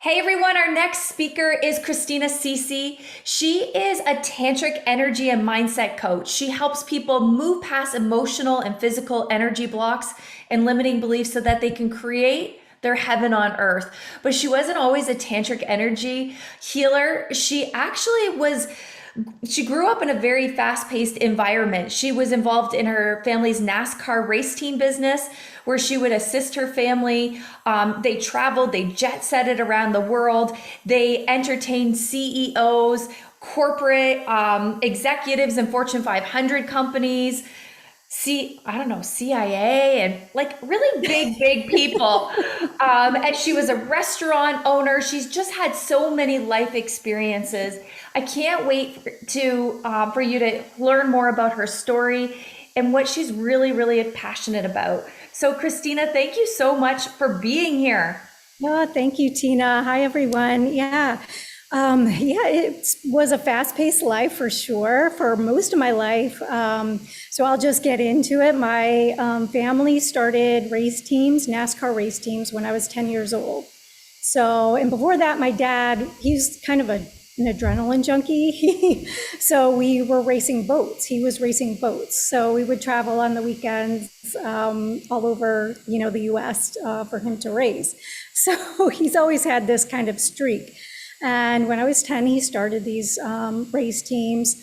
Hey everyone, our next speaker is Christina Cicci. She is a tantric energy and mindset coach. She helps people move past emotional and physical energy blocks and limiting beliefs so that they can create their heaven on earth. But she wasn't always a tantric energy healer. She grew up in a very fast-paced environment. She was involved in her family's NASCAR race team business, where she would assist her family. They traveled, they jet setted around the world. They entertained CEOs, corporate executives in Fortune 500 companies. I don't know, CIA and like really big people. And she was a restaurant owner. She's just had so many life experiences. I can't wait for you to learn more about her story and what she's really passionate about. So Christina, thank you so much for being here. Oh, thank you, Tina. Hi, everyone. It was a fast-paced life for sure for most of my life. So I'll just get into it. My family started race teams, NASCAR race teams, when I was 10 years old. So, and before that, my dad, he's kind of an adrenaline junkie. So we were racing boats. He was racing boats. So we would travel on the weekends all over, the US for him to race. So he's always had this kind of streak. And when I was 10, he started these race teams.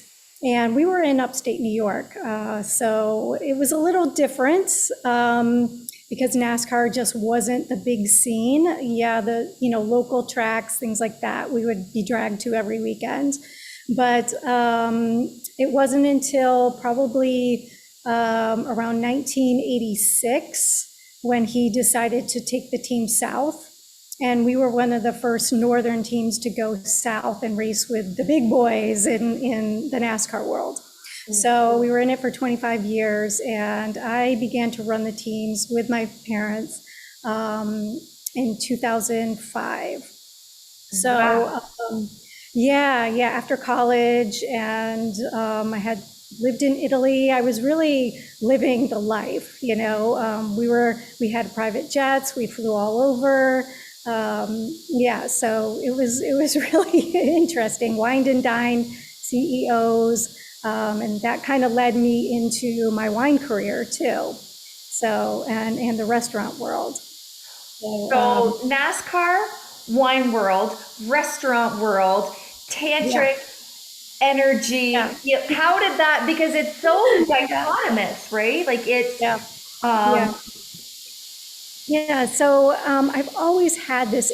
And we were in upstate New York. So it was a little different because NASCAR just wasn't the big scene. Yeah, the local tracks, things like that, we would be dragged to every weekend. But it wasn't until probably around 1986 when he decided to take the team south. And we were one of the first northern teams to go south and race with the big boys in the NASCAR world. So we were in it for 25 years, and I began to run the teams with my parents in 2005. So Wow. after college, and I had lived in Italy. I was really living the life, we had private jets, we flew all over. So it was really interesting. Wined and dine CEOs, and that kind of led me into my wine career too. So and the restaurant world. So NASCAR, wine world, restaurant world, Yeah, tantric energy. yeah, How did that? Because it's so yeah, dichotomous, right? Like it's yeah, um, yeah, yeah. So I've always had this.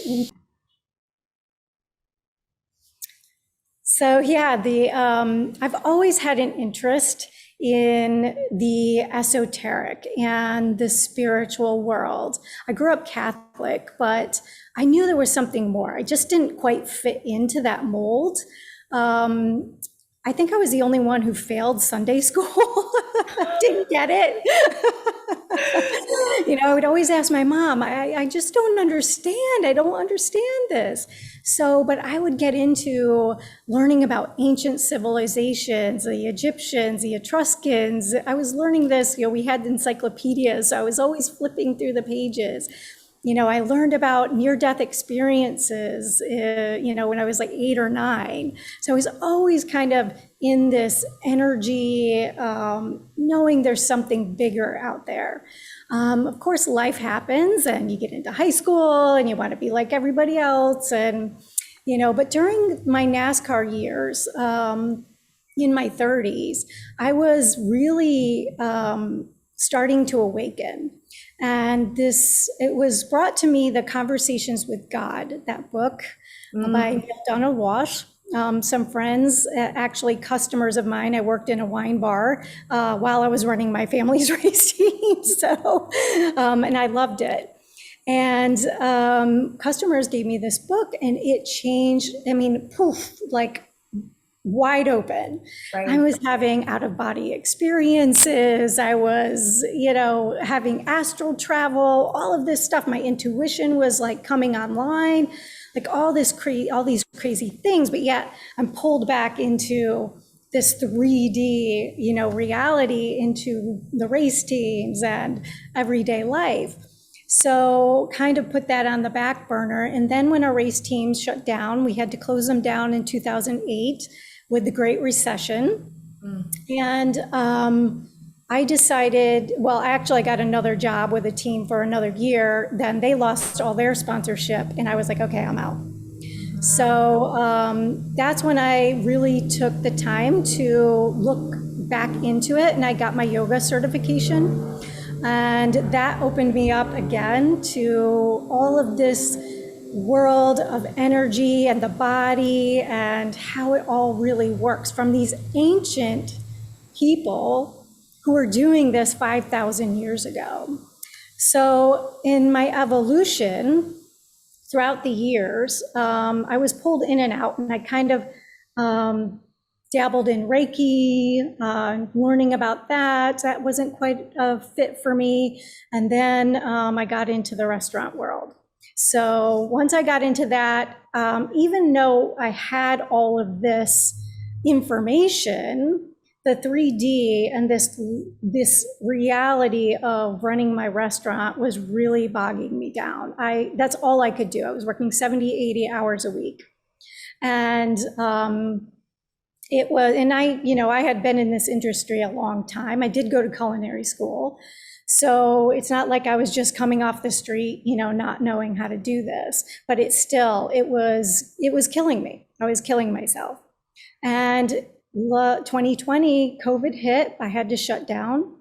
So yeah, the I've always had an interest in the esoteric and the spiritual world. I grew up Catholic, but I knew there was something more. I just didn't quite fit into that mold. Um, I think I was the only one who failed Sunday school. Didn't get it. I would always ask my mom, I just don't understand. I don't understand this. So, but I would get into learning about ancient civilizations, the Egyptians, the Etruscans. I was learning this, we had encyclopedias, so I was always flipping through the pages. I learned about near-death experiences, when I was like 8 or 9. So I was always kind of in this energy, knowing there's something bigger out there. Of course, life happens and you get into high school and you want to be like everybody else. But during my NASCAR years, in my 30s, I was really starting to awaken. And it was brought to me, The Conversations with God, that book by mm, Neil Donald Walsh. Some friends, actually customers of mine, I worked in a wine bar while I was running my family's race team. So, and I loved it. And customers gave me this book and it changed, poof, like wide open. I right. was having out of body experiences. I was, having astral travel, all of this stuff. My intuition was like coming online, like all these crazy things. But yet I'm pulled back into this 3D, reality, into the race teams and everyday life. So kind of put that on the back burner. And then when our race teams shut down, we had to close them down in 2008 with the Great Recession. And I decided, well, actually, I got another job with a team for another year. Then they lost all their sponsorship. And I was like, okay, I'm out. So that's when I really took the time to look back into it. And I got my yoga certification. And that opened me up again to all of this world of energy and the body and how it all really works from these ancient people who were doing this 5,000 years ago. So in my evolution throughout the years, I was pulled in and out, and I kind of dabbled in Reiki, learning about that. That wasn't quite a fit for me. And then I got into the restaurant world. So once I got into that, even though I had all of this information, the 3D and this reality of running my restaurant was really bogging me down. That's all I could do. I was working 70, 80 hours a week. And it was, and I had been in this industry a long time. I did go to culinary school. So it's not like I was just coming off the street, not knowing how to do this, but it was killing me. I was killing myself. And 2020, COVID hit, I had to shut down,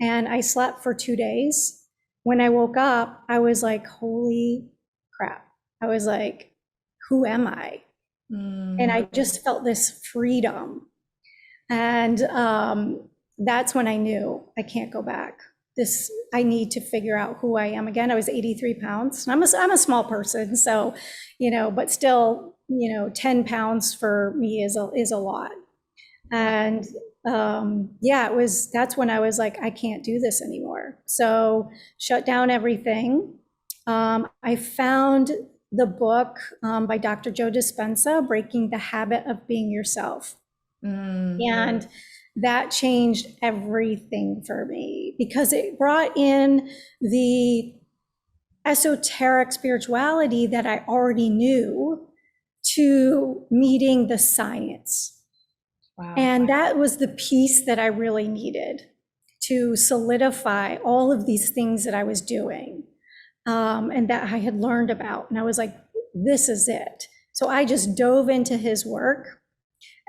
and I slept for 2 days. When I woke up, I was like, holy crap. I was like, who am I? And I just felt this freedom. And that's when I knew I can't go back. I need to figure out who I am again. I was 83 pounds. I'm a small person, so, but still, 10 pounds for me is a lot. And that's when I was like, I can't do this anymore. So shut down everything. I found the book by Dr. Joe Dispenza, Breaking the Habit of Being Yourself. And that changed everything for me because it brought in the esoteric spirituality that I already knew to meeting the science. Wow. And that was the piece that I really needed to solidify all of these things that I was doing and that I had learned about. And I was like, this is it. So I just dove into his work.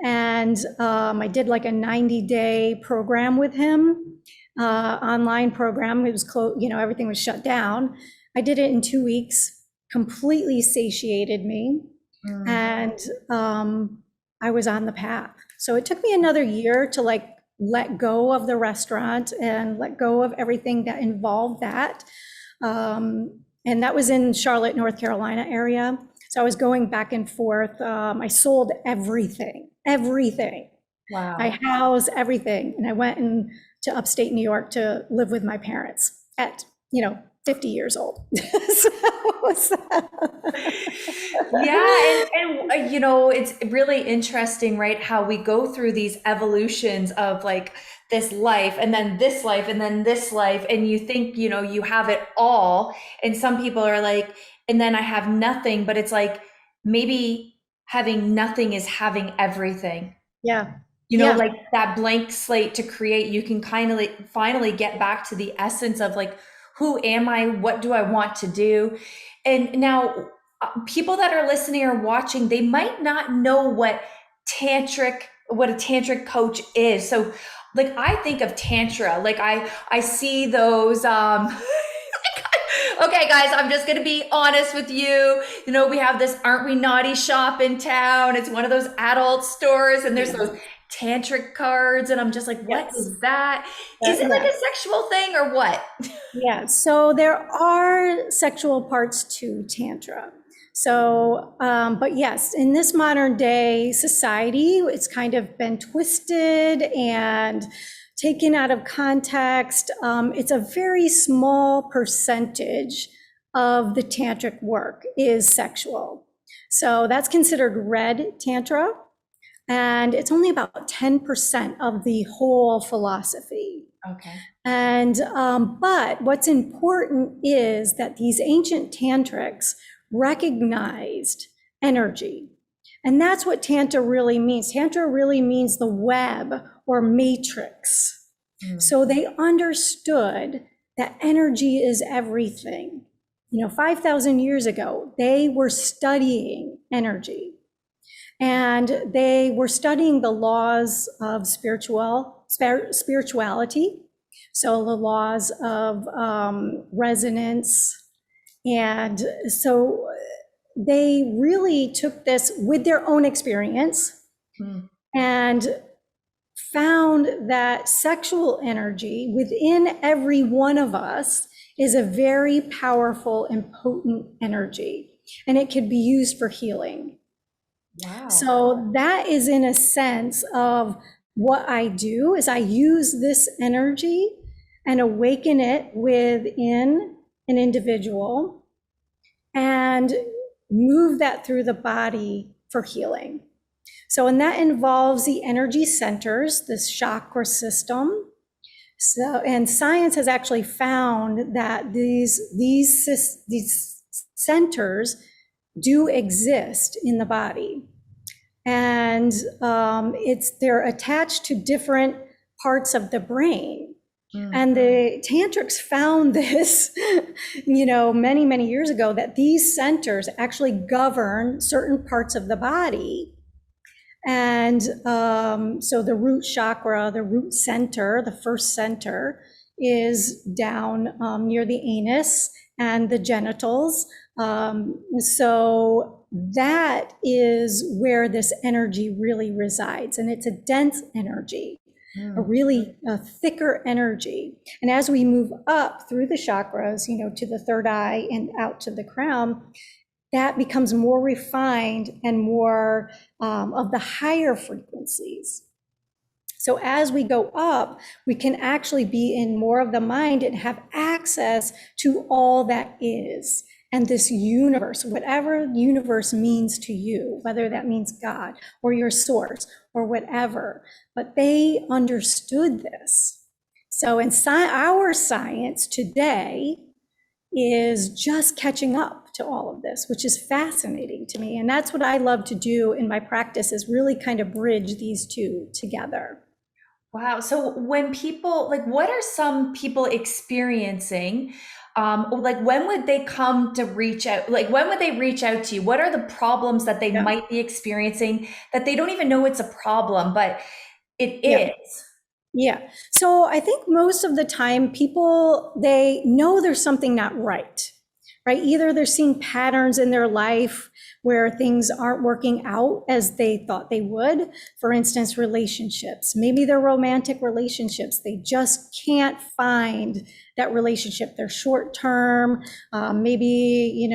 And I did like a 90-day program with him, online program. It was closed, everything was shut down. I did it in 2 weeks, completely satiated me. And I was on the path. So it took me another year to let go of the restaurant and let go of everything that involved that. And that was in Charlotte, North Carolina area. So I was going back and forth. I sold everything. Wow. My house, everything. And I went to upstate New York to live with my parents at, 50 years old. Yeah. And it's really interesting, right? How we go through these evolutions of like this life and then this life and then this life. And you think, you have it all. And some people are like, and then I have nothing, but it's like, maybe having nothing is having everything. Yeah. Like that blank slate to create, you can kind of finally get back to the essence of like, who am I? What do I want to do? And now people that are listening or watching, they might not know what a tantric coach is. So like, I think of Tantra, like I see those, okay, guys, I'm just going to be honest with you. We have this Aren't We Naughty shop in town. It's one of those adult stores, and there's those tantric cards. And I'm just like, what is that? Is it like a sexual thing or what? Yeah, so there are sexual parts to Tantra. So, but yes, in this modern day society, it's kind of been twisted and taken out of context. It's a very small percentage of the tantric work is sexual. So that's considered red tantra. And it's only about 10% of the whole philosophy. Okay. And but what's important is that these ancient tantrics recognized energy. And that's what Tantra really means. Tantra really means the web or matrix. So they understood that energy is everything. 5,000 years ago, they were studying energy. And they were studying the laws of spirituality. So the laws of resonance. And so they really took this with their own experience and found that sexual energy within every one of us is a very powerful and potent energy, and it could be used for healing. Wow. So that is in a sense of what I do is I use this energy and awaken it within an individual and move that through the body for healing. So, and that involves the energy centers, this chakra system. So, and science has actually found that these centers do exist in the body. And they're attached to different parts of the brain. And the tantrics found this, many, many years ago, that these centers actually govern certain parts of the body. And so the root chakra, the root center, the first center is down near the anus and the genitals. So that is where this energy really resides. And it's a dense energy, a really thicker energy. And as we move up through the chakras, to the third eye and out to the crown, that becomes more refined and more of the higher frequencies. So as we go up, we can actually be in more of the mind and have access to all that is. And this universe, whatever universe means to you, whether that means God or your source or whatever, but they understood this. So in our science today is just catching up to all of this, which is fascinating to me. And that's what I love to do in my practice, is really kind of bridge these two together. Wow. So when people, what are some people experiencing? When would they come to reach out? When would they reach out to you? What are the problems that they might be experiencing that they don't even know it's a problem, but it is? Yeah. So I think most of the time people, they know there's something not right? Either they're seeing patterns in their life where things aren't working out as they thought they would. For instance, relationships. Maybe they're romantic relationships. They just can't find that relationship. They're short term. Maybe,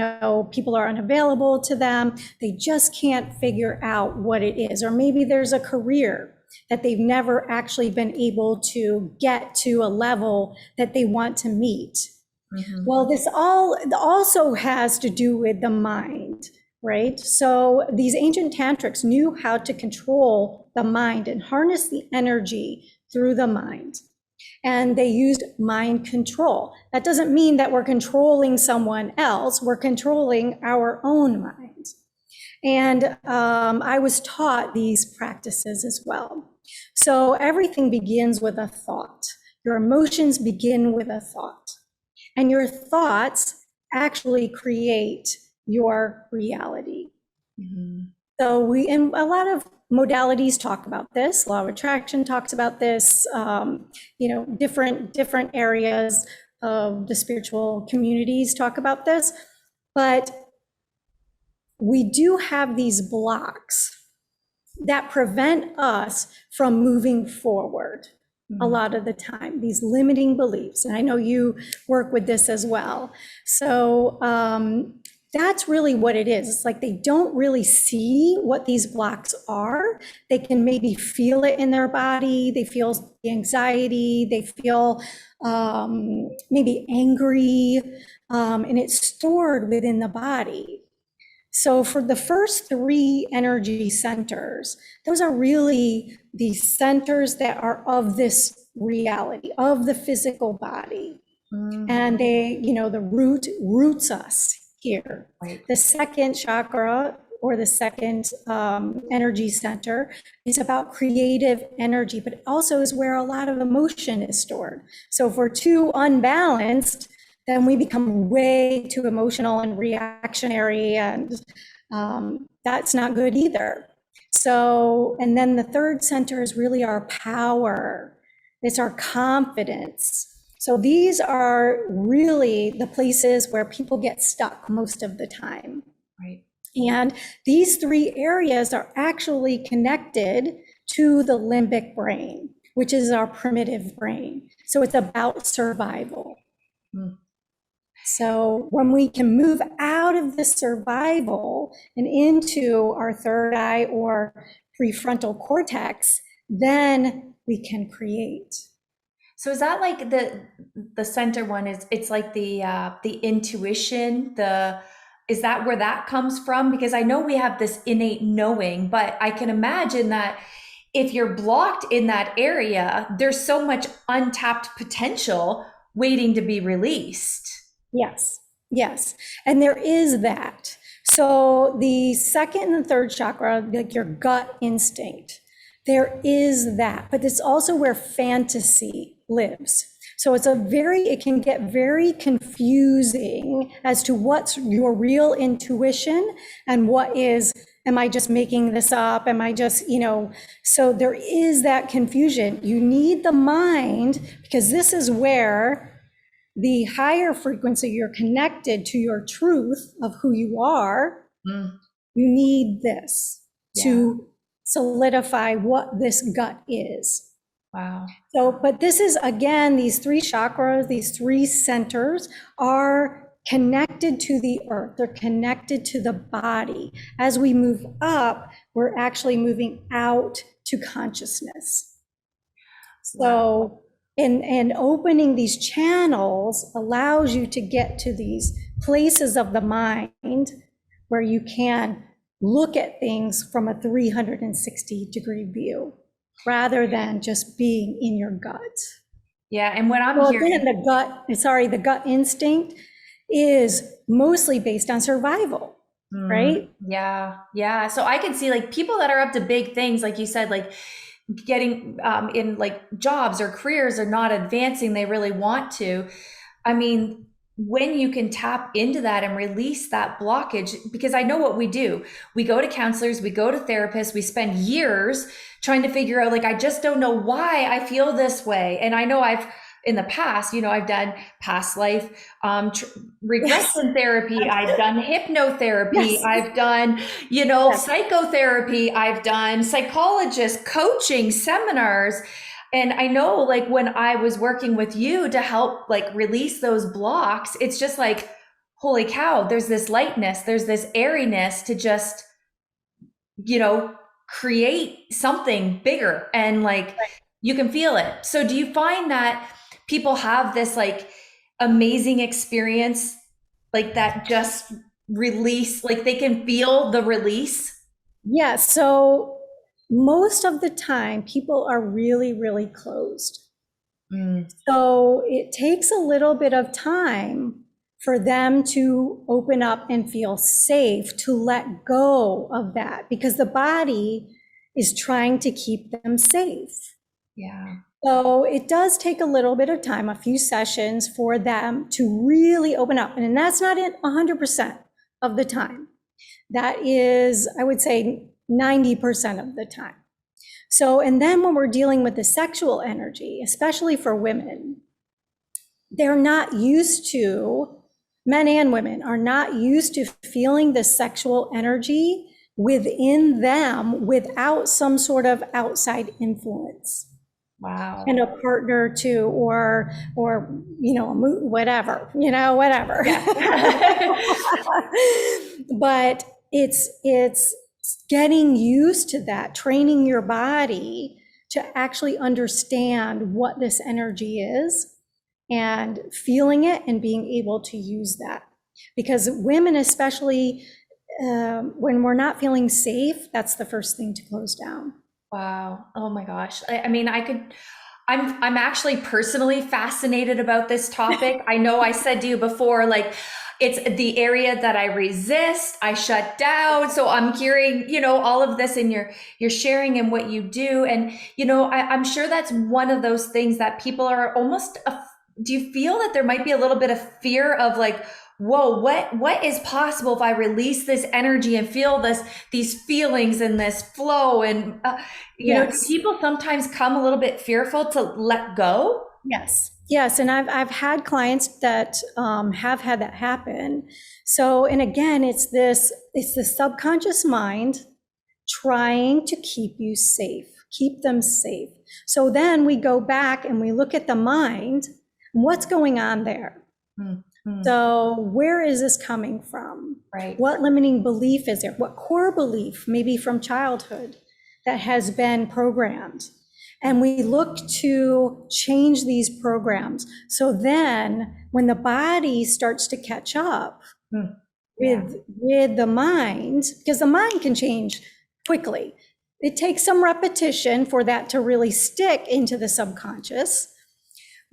people are unavailable to them. They just can't figure out what it is. Or maybe there's a career that they've never actually been able to get to a level that they want to meet. Well, this all also has to do with the mind, right? So these ancient tantrics knew how to control the mind and harness the energy through the mind. And they used mind control. That doesn't mean that we're controlling someone else. We're controlling our own minds. And I was taught these practices as well. So everything begins with a thought. Your emotions begin with a thought. And your thoughts actually create your reality. So and a lot of modalities talk about this. Law of attraction talks about this. Different areas of the spiritual communities talk about this. But we do have these blocks that prevent us from moving forward a lot of the time, these limiting beliefs. And I know you work with this as well. So that's really what it is. It's like they don't really see what these blocks are. They can maybe feel it in their body. They feel the anxiety. They feel maybe angry, and it's stored within the body. So for the first three energy centers, those are really the centers that are of this reality of the physical body. Mm, And they, the root roots us here. right. The second chakra, or the second energy center, is about creative energy, but also is where a lot of emotion is stored. So if we're too unbalanced, then we become way too emotional and reactionary, and that's not good either. So, and then the third center is really our power. It's our confidence. So these are really the places where people get stuck most of the time. Right. And these three areas are actually connected to the limbic brain, which is our primitive brain. So it's about survival. Mm. So when we can move out of the survival and into our third eye or prefrontal cortex, then we can create. So is that like the center one is it's like the intuition, is that where that comes from? Because I know we have this innate knowing, but I can imagine that if you're blocked in that area, there's so much untapped potential waiting to be released. Yes, yes. And there is that. So the second and third chakra, like your gut instinct, there is that, but it's also where fantasy lives. So it can get very confusing as to what's your real intuition and what is, am I just making this up? Am I just, so there is that confusion. You need the mind, because this is where the higher frequency, you're connected to your truth of who you are. Mm. You need this Yeah. to solidify what this gut is. Wow. So, but this is, again, these three chakras, these three centers are connected to the earth. They're connected to the body. As we move up, we're actually moving out to consciousness. So, and opening these channels allows you to get to these places of the mind where you can look at things from a 360-degree view, rather than just being in your gut. Yeah, and what I'm Well, hearing, again, the gut instinct is mostly based on survival, right? yeah, yeah. So I can see like people that are up to big things, like you said, like getting in like jobs or careers are not advancing they really want to. I mean, when you can tap into that and release that blockage, because I know what we do. We go to counselors, we go to therapists, we spend years trying to figure out, like, I just don't know why I feel this way. And I know in the past, I've done past life regression therapy. I've done hypnotherapy. Yes. I've done, Yes. psychotherapy. I've done psychologist coaching seminars. And I know, like, when I was working with you to help like release those blocks, it's just like, holy cow, there's this lightness, there's this airiness to just, create something bigger, and like you can feel it. So do you find that people have this like amazing experience, like that just release, like they can feel the release? Yeah, so most of the time, people are really, really closed. So it takes a little bit of time for them to open up and feel safe to let go of that, because the body is trying to keep them safe. Yeah. So it does take a little bit of time, a few sessions, for them to really open up. And that's not it 100% of the time. That is, I would say, 90% of the time. So, and then when we're dealing with the sexual energy, especially for women, they're not used to, men and women are not used to feeling the sexual energy within them without some sort of outside influence. Wow. And a partner too, or whatever. Yeah. But it's getting used to that, training your body to actually understand what this energy is and feeling it and being able to use that. Because women, especially when we're not feeling safe, that's the first thing to close down. Wow. Oh my gosh. I I'm actually personally fascinated about this topic. I know I said to you before, like, it's the area that I resist, I shut down. So I'm hearing, all of this in your sharing and what you do. And, I'm sure that's one of those things that people are almost, do you feel that there might be a little bit of fear of like, whoa, what is possible if I release this energy and feel these feelings and this flow? And, do Yes. people sometimes come a little bit fearful to let go? Yes. Yes. And I've had clients that have had that happen. So, and again, it's the subconscious mind trying to keep you safe, keep them safe. So then we go back and we look at the mind, what's going on there? Mm-hmm. So where is this coming from? Right. What limiting belief is there? What core belief, maybe from childhood, that has been programmed? And we look to change these programs. So then when the body starts to catch up with the mind, because the mind can change quickly. It takes some repetition for that to really stick into the subconscious,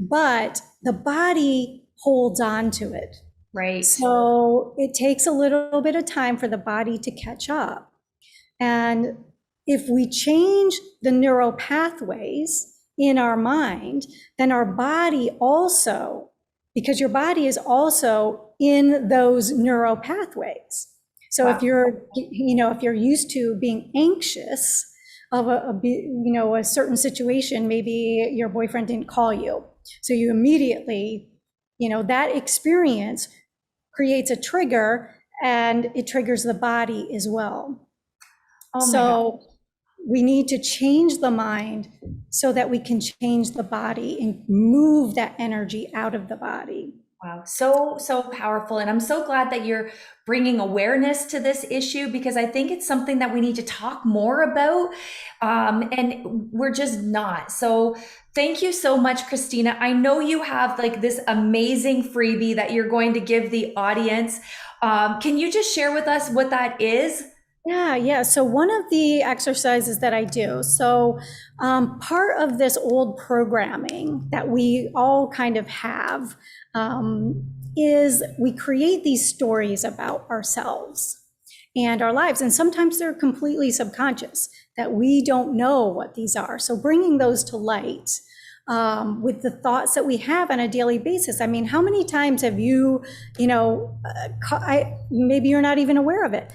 but the body holds on to it. Right. So it takes a little bit of time for the body to catch up. And if we change the neural pathways in our mind, then our body also, because your body is also in those neural pathways. So if you're used to being anxious of a certain situation, maybe your boyfriend didn't call you. So you immediately, that experience creates a trigger, and it triggers the body as well. Oh my So we need to change the mind so that we can change the body and move that energy out of the body. Wow. So powerful. And I'm so glad that you're bringing awareness to this issue, because I think it's something that we need to talk more about. And we're just not. So thank you so much, Christina. I know you have like this amazing freebie that you're going to give the audience. Can you just share with us what that is? Yeah. So one of the exercises that I do, so part of this old programming that we all kind of have is we create these stories about ourselves and our lives. And sometimes they're completely subconscious that we don't know what these are. So bringing those to light with the thoughts that we have on a daily basis. I mean, how many times have you, maybe you're not even aware of it,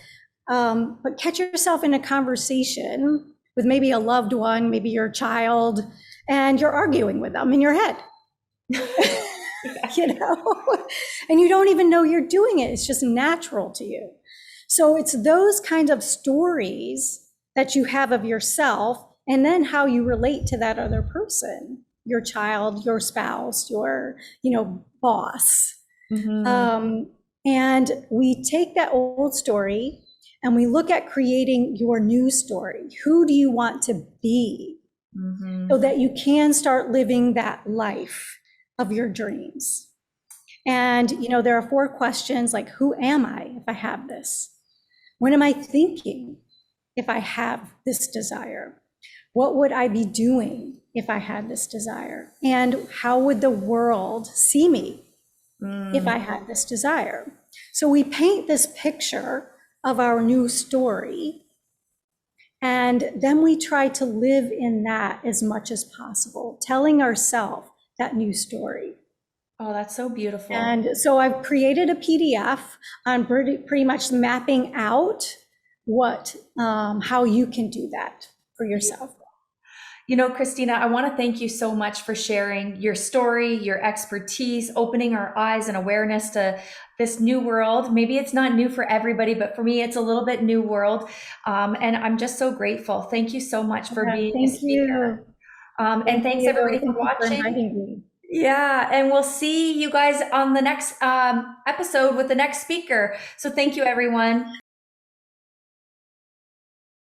but catch yourself in a conversation with maybe a loved one, maybe your child, and you're arguing with them in your head. And you don't even know you're doing it. It's just natural to you. So it's those kinds of stories that you have of yourself, and then how you relate to that other person, your child, your spouse, your, boss. Mm-hmm. And we take that old story and we look at creating your new story. Who do you want to be? Mm-hmm. So that you can start living that life of your dreams. And, there are 4 questions like, who am I if I have this? What am I thinking if I have this desire? What would I be doing if I had this desire? And how would the world see me if I had this desire? So we paint this picture of our new story, and then we try to live in that as much as possible, telling ourselves that new story. Oh, that's so beautiful. And so I've created a PDF on pretty much mapping out how you can do that for yourself. Christina, I want to thank you so much for sharing your story, your expertise, opening our eyes and awareness to this new world. Maybe it's not new for everybody, but for me, it's a little bit new world. And I'm just so grateful. Thank you so much for being a speaker. And thanks everybody for watching. Yeah, and we'll see you guys on the next episode with the next speaker. So thank you, everyone.